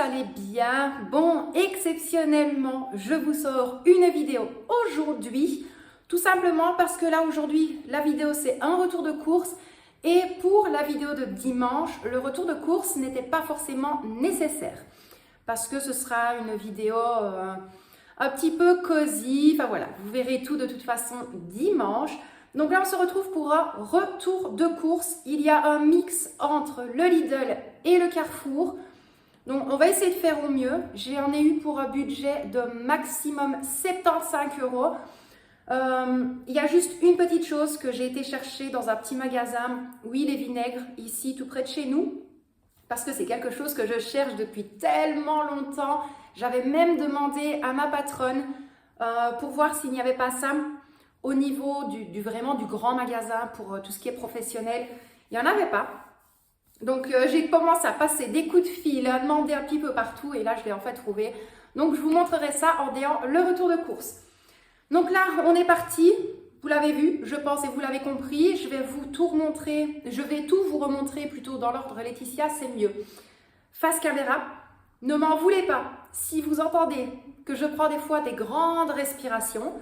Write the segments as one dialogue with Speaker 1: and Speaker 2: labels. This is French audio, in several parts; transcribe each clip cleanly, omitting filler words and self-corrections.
Speaker 1: allez bien? Bon, exceptionnellement, je vous sors une vidéo aujourd'hui, tout simplement parce que là aujourd'hui, la vidéo c'est un retour de course et pour la vidéo de dimanche, le retour de course n'était pas forcément nécessaire parce que ce sera une vidéo un petit peu cosy, enfin voilà, vous verrez tout de toute façon dimanche. Donc là, on se retrouve pour un retour de course. Il y a un mix entre le Lidl et le Carrefour. Donc, on va essayer de faire au mieux. J'en ai eu pour un budget de maximum 75 €. Il y a juste une petite chose que j'ai été chercher dans un petit magasin, huile et vinaigre, ici tout près de chez nous. Parce que c'est quelque chose que je cherche depuis tellement longtemps. J'avais même demandé à ma patronne pour voir s'il n'y avait pas ça au niveau vraiment du grand magasin pour tout ce qui est professionnel. Il n'y en avait pas. Donc, j'ai commencé à passer des coups de fil, à demander un petit peu partout et là, je l'ai en fait trouvé. Donc, je vous montrerai ça en déant le retour de course. Donc là, on est parti. Vous l'avez vu, je pense, et vous l'avez compris. Je vais vous tout remontrer. Je vais tout vous remontrer plutôt dans l'ordre Laetitia, c'est mieux. Face caméra, ne m'en voulez pas. Si vous entendez que je prends des fois des grandes respirations,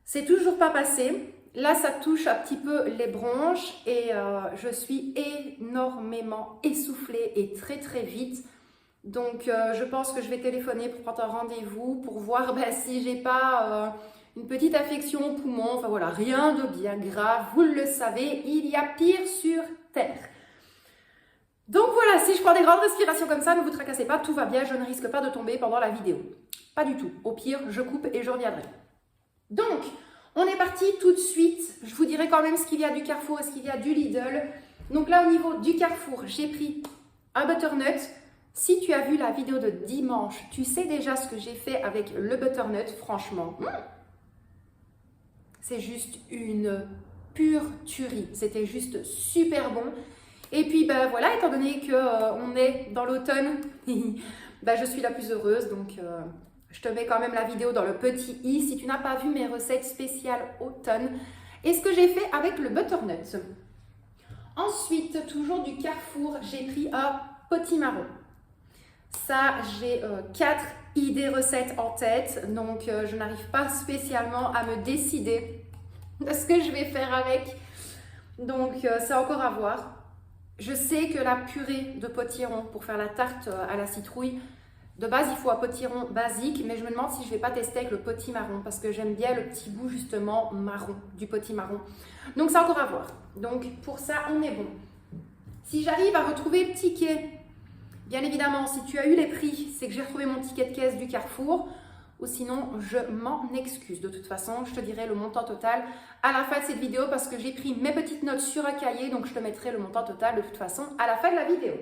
Speaker 1: c'est toujours pas passé. Là, ça touche un petit peu les bronches et je suis énormément essoufflée et très très vite. Donc, je pense que je vais téléphoner pour prendre un rendez-vous pour voir si j'ai pas une petite affection au poumon. Enfin voilà, rien de bien grave. Vous le savez, il y a pire sur Terre. Donc voilà, si je prends des grandes respirations comme ça, ne vous tracassez pas, tout va bien. Je ne risque pas de tomber pendant la vidéo. Pas du tout. Au pire, je coupe et je reviendrai. Donc, on est parti tout de suite. Je vous dirai quand même ce qu'il y a du Carrefour et ce qu'il y a du Lidl. Donc là, au niveau du Carrefour, j'ai pris un butternut. Si tu as vu la vidéo de dimanche, tu sais déjà ce que j'ai fait avec le butternut. Franchement, c'est juste une pure tuerie. C'était juste super bon. Et puis, voilà, étant donné qu'on est dans l'automne, je suis la plus heureuse. Donc, je te mets quand même la vidéo dans le petit i si tu n'as pas vu mes recettes spéciales automne. Et ce que j'ai fait avec le butternut. Ensuite, toujours du Carrefour, j'ai pris un potimarron. Ça, j'ai 4 idées recettes en tête. Donc, je n'arrive pas spécialement à me décider de ce que je vais faire avec. Donc, c'est encore à voir. Je sais que la purée de potiron pour faire la tarte à la citrouille, de base, il faut un potiron basique, mais je me demande si je ne vais pas tester avec le potimarron parce que j'aime bien le petit goût justement marron du potimarron. Donc, c'est encore à voir. Donc, pour ça, on est bon. Si j'arrive à retrouver le ticket, bien évidemment, si tu as eu les prix, c'est que j'ai retrouvé mon ticket de caisse du Carrefour ou sinon, je m'en excuse. De toute façon, je te dirai le montant total à la fin de cette vidéo parce que j'ai pris mes petites notes sur un cahier, donc je te mettrai le montant total de toute façon à la fin de la vidéo.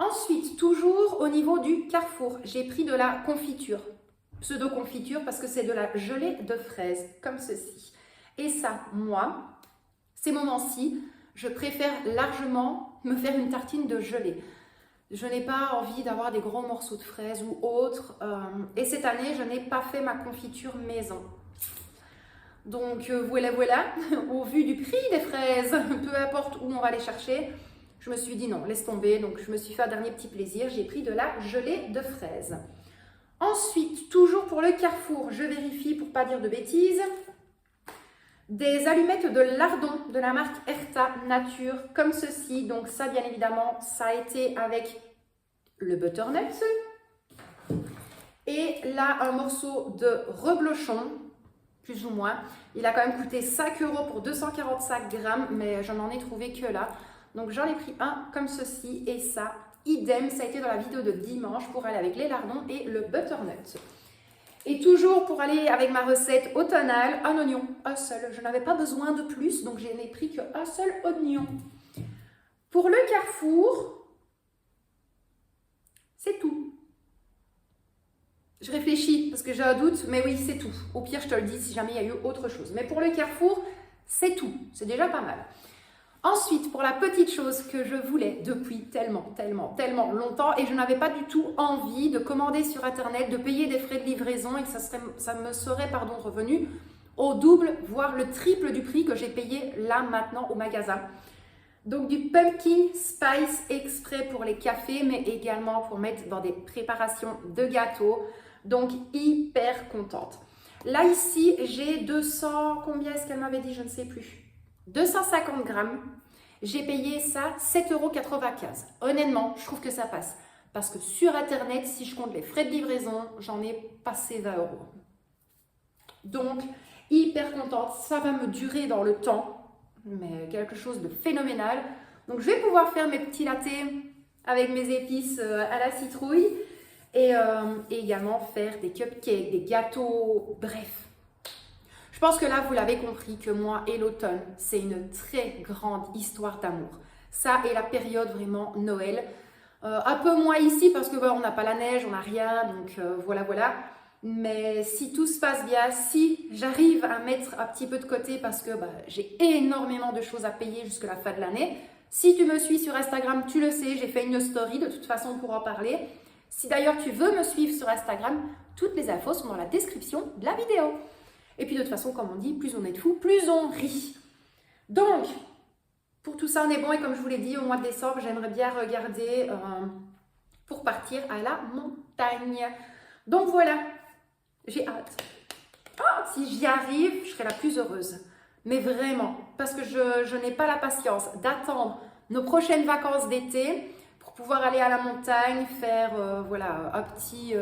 Speaker 1: Ensuite, toujours au niveau du Carrefour, j'ai pris de la confiture, pseudo-confiture parce que c'est de la gelée de fraises, comme ceci. Et ça, moi, ces moments-ci, je préfère largement me faire une tartine de gelée. Je n'ai pas envie d'avoir des gros morceaux de fraises ou autres. Et cette année, je n'ai pas fait ma confiture maison. Donc voilà, au vu du prix des fraises, peu importe où on va les chercher, je me suis dit non, laisse tomber. Donc, je me suis fait un dernier petit plaisir. J'ai pris de la gelée de fraises. Ensuite, toujours pour le Carrefour, je vérifie pour ne pas dire de bêtises. Des allumettes de lardon de la marque Erta Nature, comme ceci. Donc, ça, bien évidemment, ça a été avec le butternut. Et là, un morceau de reblochon, plus ou moins. Il a quand même coûté 5 € pour 245 grammes, mais je n'en ai trouvé que là. Donc, j'en ai pris un comme ceci et ça, idem, ça a été dans la vidéo de dimanche pour aller avec les lardons et le butternut. Et toujours pour aller avec ma recette automnale, un oignon, un seul. Je n'avais pas besoin de plus, donc je n'ai pris qu'un seul oignon. Pour le Carrefour, c'est tout. Je réfléchis parce que j'ai un doute, mais oui, c'est tout. Au pire, je te le dis si jamais il y a eu autre chose. Mais pour le Carrefour, c'est tout. C'est déjà pas mal. Ensuite, pour la petite chose que je voulais depuis tellement longtemps et je n'avais pas du tout envie de commander sur Internet, de payer des frais de livraison et que ça me serait revenu au double, voire le triple du prix que j'ai payé là maintenant au magasin. Donc du pumpkin spice exprès pour les cafés, mais également pour mettre dans des préparations de gâteaux. Donc hyper contente. Là ici, j'ai 200, combien est-ce qu'elle m'avait dit? Je ne sais plus. 250 grammes. J'ai payé ça 7,95 €. Honnêtement, je trouve que ça passe. Parce que sur Internet, si je compte les frais de livraison, j'en ai passé 20 €. Donc, hyper contente. Ça va me durer dans le temps, mais quelque chose de phénoménal. Donc, je vais pouvoir faire mes petits lattés avec mes épices à la citrouille et également faire des cupcakes, des gâteaux, bref. Je pense que là, vous l'avez compris que moi et l'automne, c'est une très grande histoire d'amour. Ça et la période vraiment Noël. Un peu moins ici parce que voilà, on n'a pas la neige, on n'a rien, donc voilà. Mais si tout se passe bien, si j'arrive à mettre un petit peu de côté parce que j'ai énormément de choses à payer jusqu'à la fin de l'année. Si tu me suis sur Instagram, tu le sais, j'ai fait une story de toute façon pour en parler. Si d'ailleurs tu veux me suivre sur Instagram, toutes les infos sont dans la description de la vidéo. Et puis de toute façon, comme on dit, plus on est de fous, plus on rit. Donc, pour tout ça, on est bon. Et comme je vous l'ai dit, au mois de décembre, j'aimerais bien regarder pour partir à la montagne. Donc voilà, j'ai hâte. Si j'y arrive, je serai la plus heureuse. Mais vraiment, parce que je n'ai pas la patience d'attendre nos prochaines vacances d'été pour pouvoir aller à la montagne, faire un petit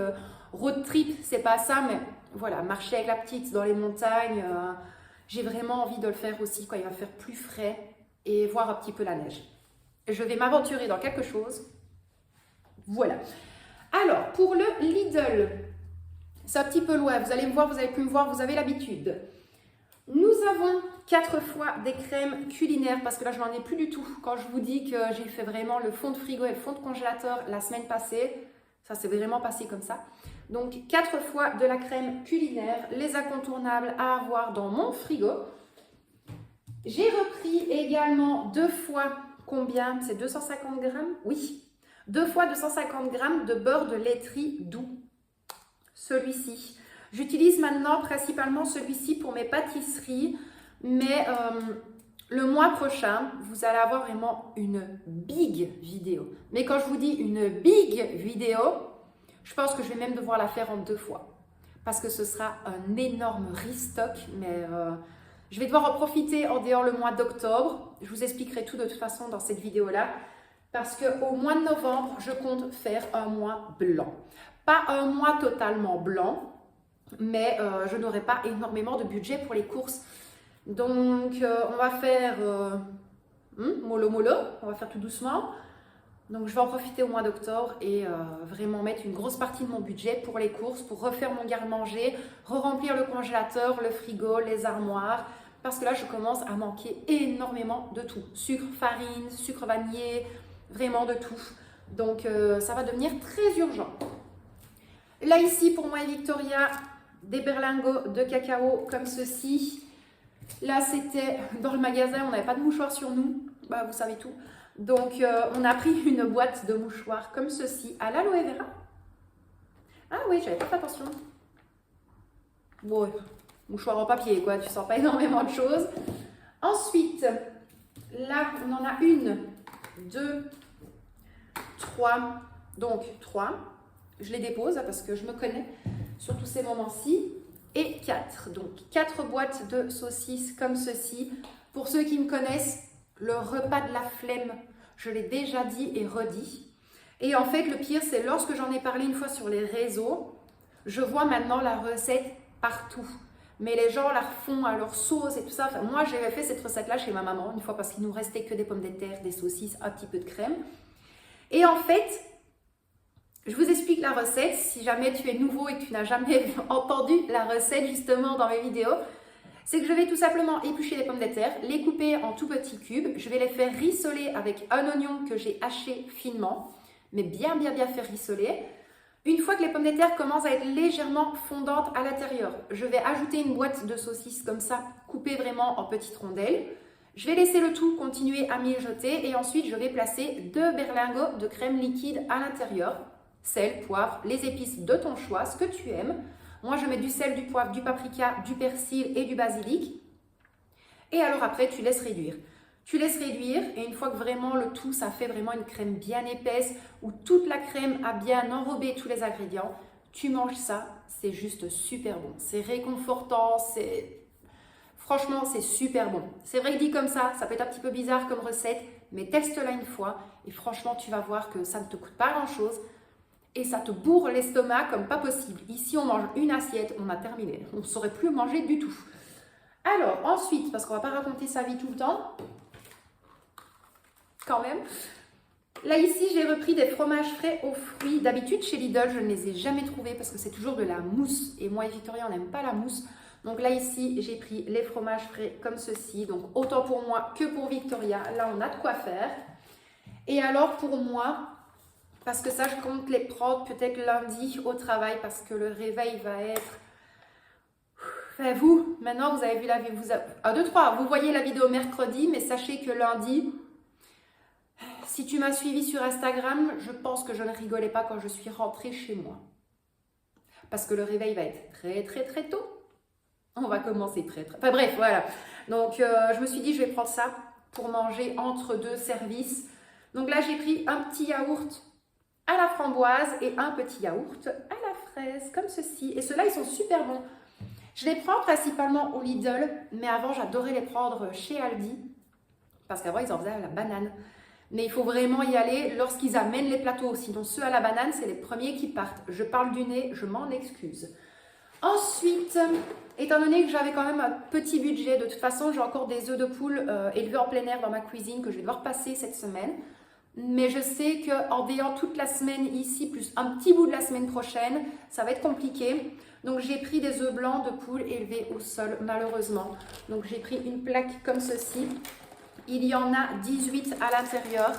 Speaker 1: road trip. C'est pas ça, mais voilà, marcher avec la petite dans les montagnes. J'ai vraiment envie de le faire aussi quand il va faire plus frais et voir un petit peu la neige. Je vais m'aventurer dans quelque chose. Voilà. Alors, pour le Lidl, c'est un petit peu loin. Vous allez me voir, vous allez plus me voir, vous avez l'habitude. Nous avons 4 fois des crèmes culinaires parce que là, je n'en ai plus du tout. Quand je vous dis que j'ai fait vraiment le fond de frigo et le fond de congélateur la semaine passée, ça s'est vraiment passé comme ça. Donc, 4 fois de la crème culinaire, les incontournables à avoir dans mon frigo. J'ai repris également 2 fois, combien? C'est 250 grammes? Oui. 2 fois 250 grammes de beurre de laiterie doux. Celui-ci. J'utilise maintenant principalement celui-ci pour mes pâtisseries, mais le mois prochain, vous allez avoir vraiment une big vidéo. Mais quand je vous dis une big vidéo, je pense que je vais même devoir la faire en 2 fois. Parce que ce sera un énorme restock, mais je vais devoir en profiter en dehors le mois d'octobre. Je vous expliquerai tout de toute façon dans cette vidéo-là. Parce qu'au mois de novembre, je compte faire un mois blanc. Pas un mois totalement blanc, mais je n'aurai pas énormément de budget pour les courses. Donc, on va faire mollo, on va faire tout doucement. Donc, je vais en profiter au mois d'octobre et vraiment mettre une grosse partie de mon budget pour les courses, pour refaire mon garde-manger, re-remplir le congélateur, le frigo, les armoires. Parce que là, je commence à manquer énormément de tout. Sucre, farine, sucre vanillé, vraiment de tout. Donc, ça va devenir très urgent. Là, ici, pour moi et Victoria, des berlingots de cacao comme ceci. Là, c'était dans le magasin, on n'avait pas de mouchoirs sur nous. Vous savez tout. Donc, on a pris une boîte de mouchoirs comme ceci à l'aloe vera. Ah oui, j'avais pas fait attention. Bon, mouchoir en papier, quoi. Tu sens pas énormément de choses. Ensuite, là, on en a 1, 2, 3. Donc, 3. Je les dépose parce que je me connais sur tous ces moments-ci. Et 4. Donc, 4 boîtes de saucisses comme ceci. Pour ceux qui me connaissent, le repas de la flemme, je l'ai déjà dit et redit. Et en fait, le pire, c'est lorsque j'en ai parlé une fois sur les réseaux, je vois maintenant la recette partout. Mais les gens la refont à leur sauce et tout ça. Enfin, moi, j'avais fait cette recette-là chez ma maman une fois parce qu'il nous restait que des pommes de terre, des saucisses, un petit peu de crème. Et en fait, je vous explique la recette. Si jamais tu es nouveau et que tu n'as jamais entendu la recette justement dans mes vidéos, c'est que je vais tout simplement éplucher les pommes de terre, les couper en tout petits cubes. Je vais les faire rissoler avec un oignon que j'ai haché finement, mais bien faire rissoler. Une fois que les pommes de terre commencent à être légèrement fondantes à l'intérieur, je vais ajouter une boîte de saucisses comme ça, coupée vraiment en petites rondelles. Je vais laisser le tout continuer à mijoter et ensuite je vais placer 2 berlingots de crème liquide à l'intérieur. Sel, poivre, les épices de ton choix, ce que tu aimes. Moi, je mets du sel, du poivre, du paprika, du persil et du basilic. Et alors après, tu laisses réduire. Tu laisses réduire et une fois que vraiment le tout, ça fait vraiment une crème bien épaisse où toute la crème a bien enrobé tous les ingrédients, tu manges ça, c'est juste super bon. C'est réconfortant, franchement, c'est super bon. C'est vrai que dit comme ça peut être un petit peu bizarre comme recette, mais teste-la une fois et franchement, tu vas voir que ça ne te coûte pas grand-chose et ça te bourre l'estomac comme pas possible. Ici, on mange une assiette, on a terminé. On ne saurait plus manger du tout. Alors, ensuite, parce qu'on ne va pas raconter sa vie tout le temps, quand même. Là, ici, j'ai repris des fromages frais aux fruits. D'habitude, chez Lidl, je ne les ai jamais trouvés parce que c'est toujours de la mousse. Et moi et Victoria, on n'aime pas la mousse. Donc là, ici, j'ai pris les fromages frais comme ceci. Donc, autant pour moi que pour Victoria. Là, on a de quoi faire. Et alors, pour moi, parce que ça, je compte les prendre peut-être lundi au travail parce que le réveil va être... Enfin, vous, maintenant, vous avez vu la vidéo. 1, 2, 3. Vous voyez la vidéo mercredi, mais sachez que lundi... Si tu m'as suivi sur Instagram, je pense que je ne rigolais pas quand je suis rentrée chez moi. Parce que le réveil va être très tôt. On va commencer très. Enfin bref, voilà. Donc je me suis dit, je vais prendre ça pour manger entre deux services. Donc là, j'ai pris un petit yaourt à la framboise et un petit yaourt à la fraise, comme ceci. Et ceux-là, ils sont super bons. Je les prends principalement au Lidl, mais avant, j'adorais les prendre chez Aldi. Parce qu'avant, ils en faisaient à la banane. Mais il faut vraiment y aller lorsqu'ils amènent les plateaux. Sinon, ceux à la banane, c'est les premiers qui partent. Je parle du nez, je m'en excuse. Ensuite, étant donné que j'avais quand même un petit budget, de toute façon, j'ai encore des œufs de poule élevés en plein air dans ma cuisine que je vais devoir passer cette semaine. Mais je sais qu'en ayant toute la semaine ici, plus un petit bout de la semaine prochaine, ça va être compliqué. Donc, j'ai pris des œufs blancs de poule élevés au sol, malheureusement. Donc, j'ai pris une plaque comme ceci. Il y en a 18 à l'intérieur.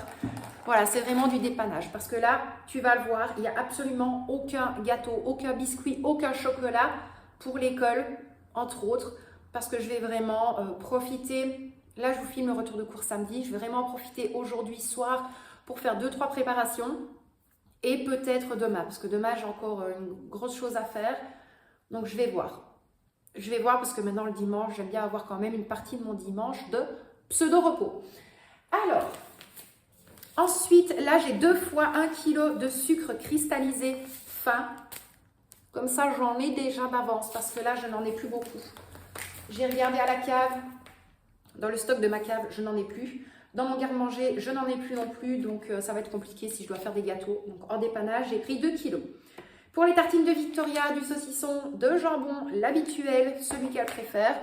Speaker 1: Voilà, c'est vraiment du dépannage. Parce que là, tu vas le voir, il n'y a absolument aucun gâteau, aucun biscuit, aucun chocolat pour l'école, entre autres. Parce que je vais vraiment profiter. Là, je vous filme le retour de cours samedi. Je vais vraiment profiter aujourd'hui soir pour faire 2-3 préparations. Et peut-être demain. Parce que demain, j'ai encore une grosse chose à faire. Donc, je vais voir. Je vais voir parce que maintenant, le dimanche, j'aime bien avoir quand même une partie de mon dimanche de pseudo-repos. Alors, ensuite, là, j'ai 2 fois 1 kg de sucre cristallisé fin. Comme ça, j'en ai déjà d'avance parce que là, je n'en ai plus beaucoup. J'ai regardé à la cave. Dans le stock de ma cave, je n'en ai plus. Dans mon garde-manger, je n'en ai plus non plus. Donc, ça va être compliqué si je dois faire des gâteaux. Donc, en dépannage, j'ai pris 2 kg. Pour les tartines de Victoria, du saucisson, de jambon, l'habituel, celui qu'elle préfère.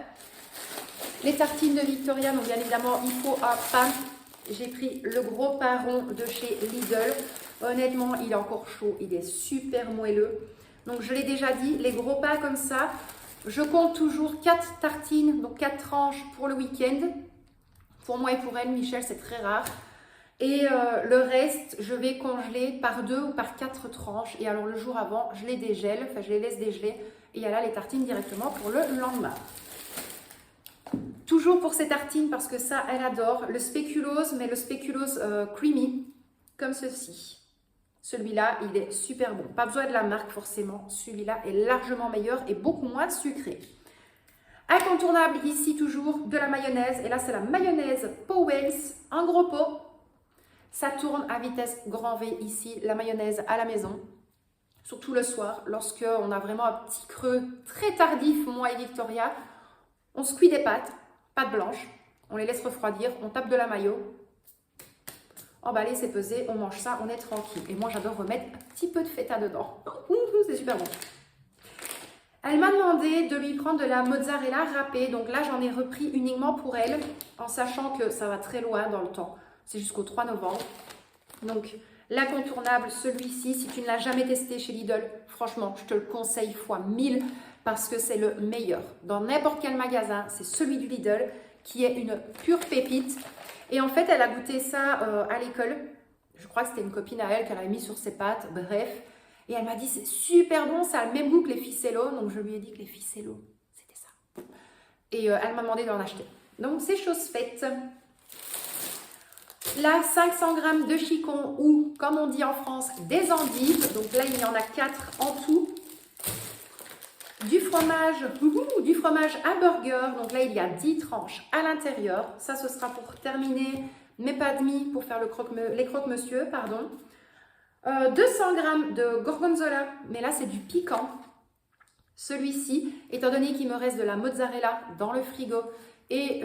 Speaker 1: Les tartines de Victoria, donc bien évidemment, il faut un pain. J'ai pris le gros pain rond de chez Lidl. Honnêtement, il est encore chaud, il est super moelleux. Donc, je l'ai déjà dit, les gros pains comme ça, je compte toujours 4 tartines, donc 4 tranches pour le week-end. Pour moi et pour elle, Michel, c'est très rare. Et le reste, je vais congeler par 2 ou par 4 tranches. Et alors, le jour avant, je les dégèle, enfin, je les laisse dégeler. Et il y a là les tartines directement pour le lendemain. Toujours pour ces tartines, parce que ça, elle adore, le spéculoos, mais le spéculoos creamy, comme ceci. Celui-là, il est super bon. Pas besoin de la marque, forcément. Celui-là est largement meilleur et beaucoup moins sucré. Incontournable, ici, toujours, de la mayonnaise. Et là, c'est la mayonnaise Powell's, un gros pot. Ça tourne à vitesse grand V, ici, la mayonnaise à la maison. Surtout le soir, lorsqu'on a vraiment un petit creux très tardif, moi et Victoria. On se cuit des pâtes blanches, on les laisse refroidir, on tape de la mayo, emballé, c'est pesé, on mange ça, on est tranquille. Et moi, j'adore remettre un petit peu de feta dedans. C'est super bon. Elle m'a demandé de lui prendre de la mozzarella râpée. Donc là, j'en ai repris uniquement pour elle, en sachant que ça va très loin dans le temps. C'est jusqu'au 3 novembre. Donc, l'incontournable, celui-ci, si tu ne l'as jamais testé chez Lidl, franchement, je te le conseille fois 1000 parce que c'est le meilleur. Dans n'importe quel magasin, c'est celui du Lidl qui est une pure pépite. Et en fait, elle a goûté ça à l'école. Je crois que c'était une copine à elle qu'elle avait mis sur ses pâtes. Bref. Et elle m'a dit, c'est super bon, ça a le même goût que les ficello. Donc, je lui ai dit que les ficello, c'était ça. Et elle m'a demandé d'en acheter. Donc, c'est chose faite. Là, 500 g de chicon ou, comme on dit en France, des endives. Donc là, il y en a 4 en tout. du fromage à burger. Donc là, il y a 10 tranches à l'intérieur. Ça, ce sera pour terminer mes pas de mie, pour faire les croque-monsieur, pardon. 200 g de gorgonzola, mais là, c'est du piquant. Celui-ci, étant donné qu'il me reste de la mozzarella dans le frigo et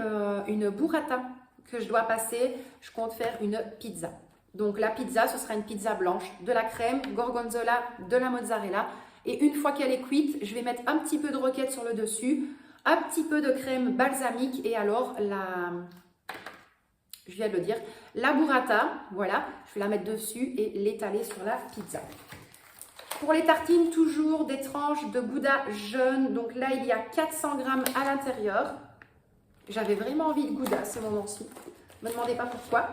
Speaker 1: une burrata que je dois passer, je compte faire une pizza. Donc la pizza, ce sera une pizza blanche, de la crème, gorgonzola, de la mozzarella. Et une fois qu'elle est cuite, je vais mettre un petit peu de roquette sur le dessus, un petit peu de crème balsamique et alors je viens de le dire, la burrata, voilà, je vais la mettre dessus et l'étaler sur la pizza. Pour les tartines, toujours des tranches de gouda jaune. Donc là, il y a 400 g à l'intérieur. J'avais vraiment envie de gouda à ce moment-ci. Ne me demandez pas pourquoi.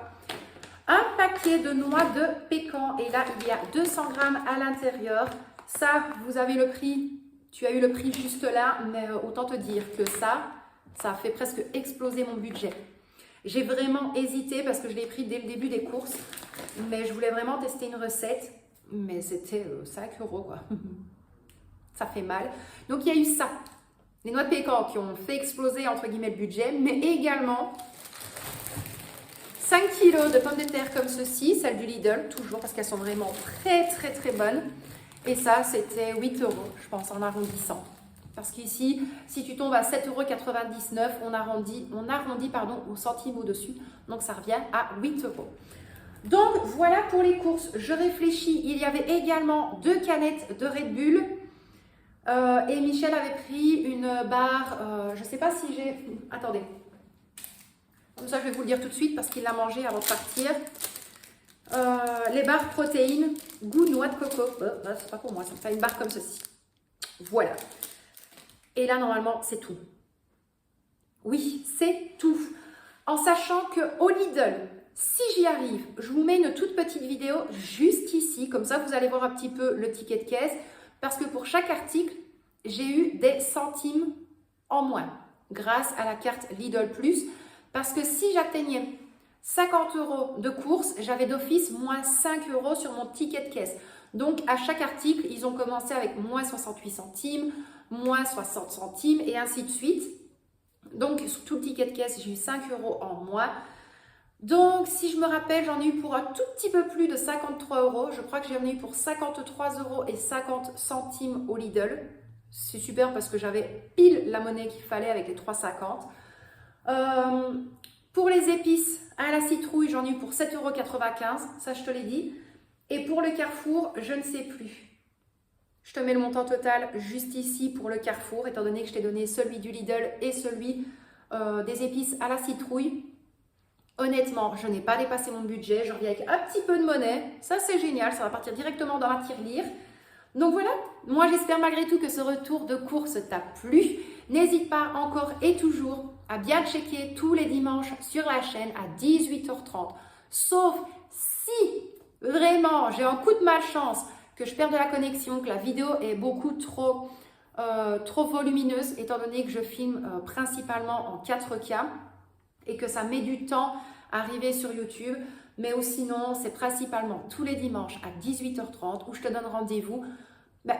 Speaker 1: Un paquet de noix de pécan. Et là, il y a 200 g à l'intérieur. Ça, vous avez le prix. Tu as eu le prix juste là. Mais autant te dire que ça a fait presque exploser mon budget. J'ai vraiment hésité parce que je l'ai pris dès le début des courses. Mais je voulais vraiment tester une recette. Mais c'était 5 € quoi. Ça fait mal. Donc il y a eu ça. Les noix de pécan qui ont fait exploser entre guillemets le budget. Mais également 5 kg de pommes de terre comme ceci. Celles du Lidl, toujours parce qu'elles sont vraiment très très très bonnes. Et ça c'était 8 €, je pense, en arrondissant. Parce qu'ici, si tu tombes à 7,99 €, on arrondit pardon, au centime au-dessus. Donc ça revient à 8 €. Donc voilà pour les courses, je réfléchis, il y avait également 2 canettes de Red Bull et Michel avait pris une barre, je ne sais pas si j'ai... Attendez, comme ça je vais vous le dire tout de suite parce qu'il l'a mangé avant de partir. Les barres protéines, goût noix de coco, c'est pas pour moi, ça me fait une barre comme ceci. Voilà. Et là normalement c'est tout. Oui, c'est tout. En sachant qu'au Lidl, si j'y arrive, je vous mets une toute petite vidéo juste ici, comme ça vous allez voir un petit peu le ticket de caisse, parce que pour chaque article, j'ai eu des centimes en moins, grâce à la carte Lidl Plus, parce que si j'atteignais 50 € de course, j'avais d'office moins 5 € sur mon ticket de caisse. Donc à chaque article, ils ont commencé avec moins 68 centimes, moins 60 centimes et ainsi de suite. Donc sur tout le ticket de caisse, j'ai eu 5 € en moins. Donc, si je me rappelle, j'en ai eu pour un tout petit peu plus de 53 €. Je crois que j'en ai eu pour 53,50 € au Lidl. C'est super parce que j'avais pile la monnaie qu'il fallait avec les 3,50 €. Pour les épices à la citrouille, j'en ai eu pour 7,95 €. Ça, je te l'ai dit. Et pour le Carrefour, je ne sais plus. Je te mets le montant total juste ici pour le Carrefour, étant donné que je t'ai donné celui du Lidl et celui des épices à la citrouille. Honnêtement, je n'ai pas dépassé mon budget, je reviens avec un petit peu de monnaie, ça c'est génial, ça va partir directement dans ma tirelire. Donc voilà, moi j'espère malgré tout que ce retour de course t'a plu. N'hésite pas encore et toujours à bien checker tous les dimanches sur la chaîne à 18h30. Sauf si vraiment j'ai un coup de malchance, que je perds de la connexion, que la vidéo est beaucoup trop volumineuse, étant donné que je filme principalement en 4K. Et que ça met du temps à arriver sur YouTube. Mais sinon, c'est principalement tous les dimanches à 18h30 où je te donne rendez-vous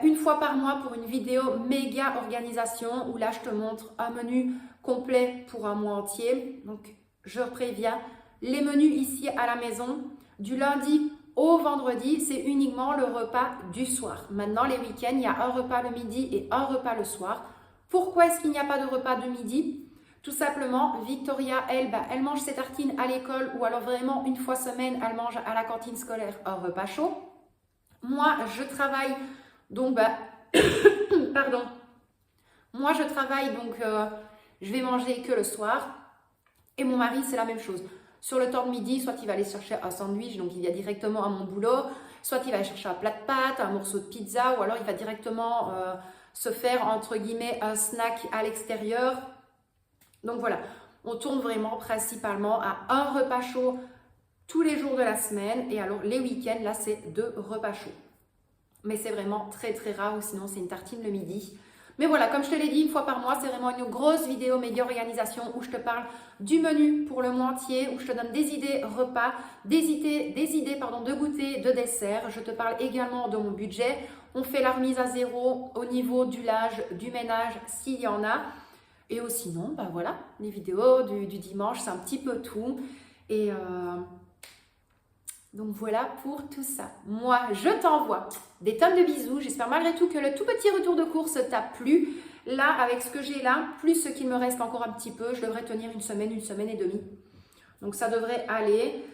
Speaker 1: une fois par mois pour une vidéo méga organisation où là, je te montre un menu complet pour un mois entier. Donc, je préviens, les menus ici à la maison, du lundi au vendredi, c'est uniquement le repas du soir. Maintenant, les week-ends, il y a un repas le midi et un repas le soir. Pourquoi est-ce qu'il n'y a pas de repas de midi ? Tout simplement, Victoria, elle mange ses tartines à l'école ou alors vraiment une fois semaine, elle mange à la cantine scolaire un repas chaud. Moi, je travaille, donc, pardon. Moi, je travaille, donc, je vais manger que le soir. Et mon mari, c'est la même chose. Sur le temps de midi, soit il va aller chercher un sandwich, donc il vient directement à mon boulot, soit il va chercher un plat de pâtes, un morceau de pizza, ou alors il va directement se faire, entre guillemets, un snack à l'extérieur. Donc voilà, on tourne vraiment principalement à un repas chaud tous les jours de la semaine. Et alors les week-ends, là, c'est 2 repas chauds. Mais c'est vraiment très très rare, ou sinon c'est une tartine le midi. Mais voilà, comme je te l'ai dit, une fois par mois, c'est vraiment une grosse vidéo méga organisation où je te parle du menu pour le mois entier, où je te donne des idées repas, des idées de goûter, de dessert. Je te parle également de mon budget. On fait la remise à zéro au niveau du linge, du ménage, s'il y en a. Et sinon, ben voilà, les vidéos du dimanche, c'est un petit peu tout. Et donc voilà pour tout ça. Moi, je t'envoie des tonnes de bisous. J'espère malgré tout que le tout petit retour de course t'a plu. Là, avec ce que j'ai là, plus ce qu'il me reste encore un petit peu, je devrais tenir une semaine et demie. Donc ça devrait aller.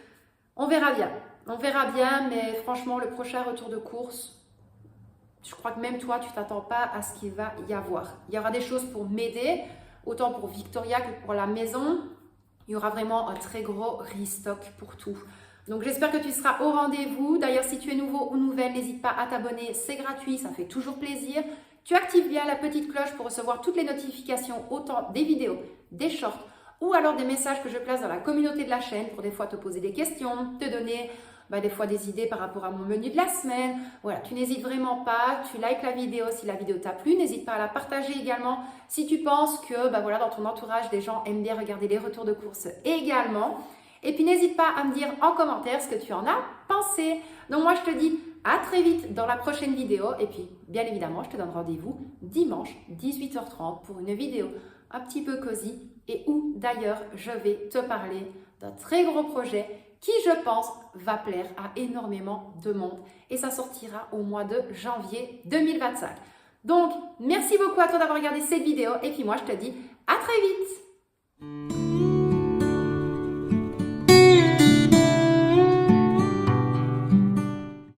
Speaker 1: On verra bien. On verra bien, mais franchement, le prochain retour de course, je crois que même toi, tu ne t'attends pas à ce qu'il va y avoir. Il y aura des choses pour m'aider, autant pour Victoria que pour la maison. Il y aura vraiment un très gros restock pour tout. Donc j'espère que tu seras au rendez-vous. D'ailleurs, si tu es nouveau ou nouvelle, n'hésite pas à t'abonner. C'est gratuit, ça fait toujours plaisir. Tu actives bien la petite cloche pour recevoir toutes les notifications, autant des vidéos, des shorts ou alors des messages que je place dans la communauté de la chaîne pour des fois te poser des questions, te donner des fois des idées par rapport à mon menu de la semaine. Voilà, tu n'hésites vraiment pas, tu likes la vidéo si la vidéo t'a plu, n'hésite pas à la partager également si tu penses que dans ton entourage, des gens aiment bien regarder les retours de course également. Et puis n'hésite pas à me dire en commentaire ce que tu en as pensé. Donc moi je te dis à très vite dans la prochaine vidéo. Et puis bien évidemment, je te donne rendez-vous dimanche 18h30 pour une vidéo un petit peu cosy et où d'ailleurs je vais te parler d'un très gros projet qui, je pense, va plaire à énormément de monde. Et ça sortira au mois de janvier 2025. Donc, merci beaucoup à toi d'avoir regardé cette vidéo. Et puis moi, je te dis à très vite.